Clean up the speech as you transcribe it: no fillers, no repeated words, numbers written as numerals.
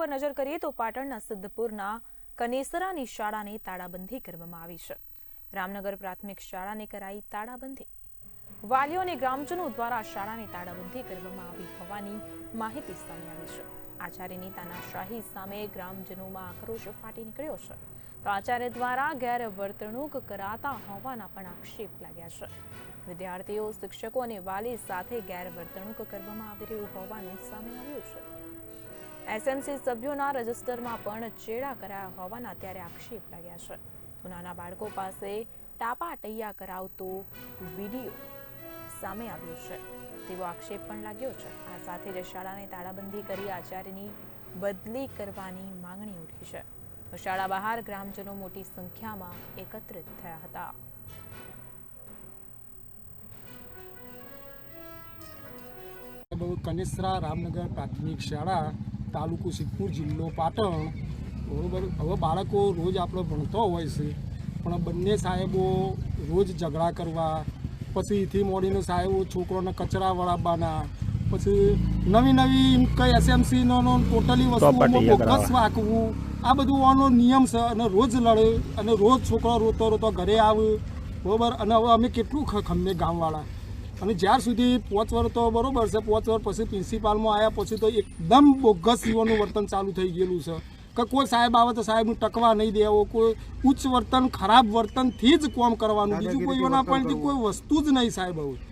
પર નજર કરીએ તો પાટણના સિદ્ધપુરના કનેસરાની શાળાને તાળાબંધી કરવામાં આવી છે। રામનગર પ્રાથમિક શાળાને કરાઈ તાળાબંધી। વાલીઓ અને ગ્રામજનો દ્વારા શાળાને તાળાબંધી કરવામાં આવી હોવાની માહિતી સામે આવી છે। આચાર્યની તાનાશાહી સામે ગ્રામજનોમાં આક્રોશ ફાટી નીકળ્યો છે, તો આચાર્ય દ્વારા ગેરવર્તણૂક કરાતા હોવાના પણ આક્ષેપ લાગ્યા છે। વિદ્યાર્થીઓ, શિક્ષકો અને વાલી સાથે ગેરવર્તણૂક કરવામાં આવી રહ્યું હોવાનું સામે આવ્યું છે। એસએમસી સભ્યોના રજિસ્ટરમાં પણ ચેડા કરાયા હોવાના ત્યારે આક્ષેપ લાગ્યા છે। તો નાના બાળકો પાસે ટાપાટૈયા કરાવતો વિડીયો સામે આવ્યો છે તેવો આક્ષેપ પણ લાગ્યો છે। આ સાથે જ શાળાને તાળાબંધી કરી આચાર્યની બદલી કરવાની માંગણી ઉઠી છે। તો શાળા બહાર ગ્રામજનો મોટી સંખ્યામાં એકત્રિત થયા હતા। કનેસરા રામનગર પ્રાથમિક શાળા, તાલુકો સિદ્ધપુર, જિલ્લો પાટણ। બરાબર, હવે બાળકો રોજ આપણે ભણતો હોય છે, પણ બંને સાહેબો રોજ ઝઘડા કરવા, પછી એથી મોડીને સાહેબો છોકરોને કચરા વળાવવાના, પછી નવી કંઈ એસએમસીનો ટોટલી વસ્તુઓમાં બોગસ વાંકવું, આ બધું આનો નિયમ છે। અને રોજ લડે અને રોજ છોકરો રોતો ઘરે આવે, બરાબર। અને હવે અમે કેટલું ખમે ગામવાળા, અને જ્યાર સુધી 5 વર્ષ તો બરાબર છે, 5 વર્ષ પછી પ્રિન્સિપાલમાં આવ્યા પછી તો એકદમ બોગસ યુવાનું વર્તન ચાલુ થઈ ગયેલું છે કે કોઈ સાહેબ આવે તો સાહેબનું ટકવા નહીં દેવો, કોઈ ઉચ્ચ વર્તન, ખરાબ વર્તનથી જ કામ કરવાનું, બીજું કોઈ એના પણ કોઈ વસ્તુ જ નહીં સાહેબ હવે।